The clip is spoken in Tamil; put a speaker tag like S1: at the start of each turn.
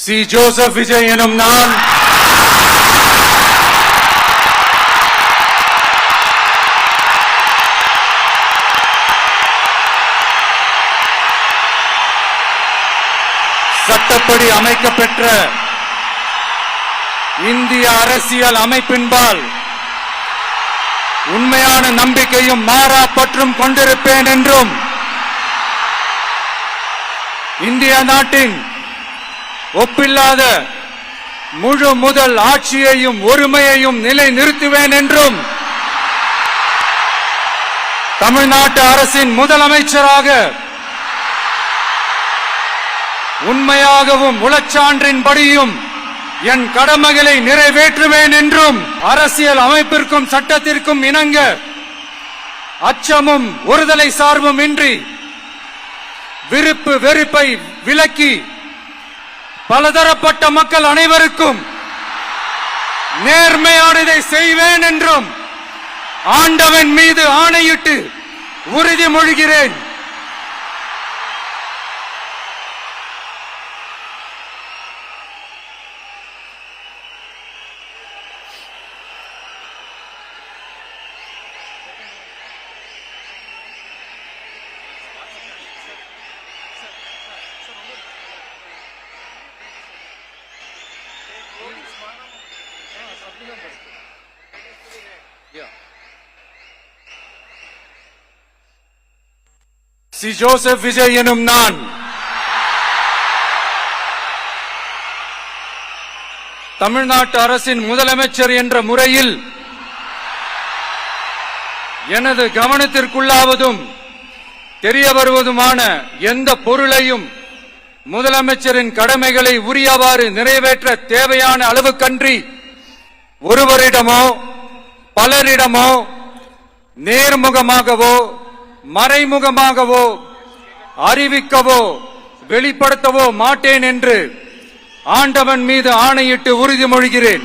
S1: சி. ஜோசப் விஜய் எனும் நான் சட்டப்படி அமைக்கப்பெற்ற இந்திய அரசியல் அமைப்பின்பால் உண்மையான நம்பிக்கையும் மாறா பற்றும் கொண்டிருப்பேன் என்றும் இந்திய நாட்டின் ஒப்பில்லாத முழு முதல் ஆட்சியையும் ஒருமையையும் நிலைநிறுத்துவேன் என்றும் தமிழ்நாட்டு அரசின் முதலமைச்சராக உண்மையாகவும் உளச்சான்றின்படியும் என் கடமைகளை நிறைவேற்றுவேன் என்றும் அரசியல் அமைப்பிற்கும் சட்டத்திற்கும் இணங்க அச்சமும் ஒருதலை சார்பும் இன்றி விருப்பு வெறுப்பை விலக்கி பலதரப்பட்ட மக்கள் அனைவருக்கும் நேர்மையானதை செய்வேன் என்றும் ஆண்டவன் மீது ஆணையிட்டு உறுதிமொழிகிறேன். சி. ஜோசப் விஜய் எனும் நான் தமிழ்நாட்டு அரசின் முதலமைச்சர் என்ற முறையில் எனது கவனத்திற்குள்ளாவதும் தெரிய வருவதுமான எந்த பொருளையும் முதலமைச்சரின் கடமைகளை உரியவாறு நிறைவேற்ற தேவையான அளவுக்கன்றி ஒருவரிடமோ பலரிடமோ நேர்முகமாகவோ மறைமுகமாகவோ அறிவிக்கவோ வெளிப்படுத்தவோ மாட்டேன் என்று ஆண்டவன் மீது ஆணையிட்டு உறுதிமொழிகிறேன்.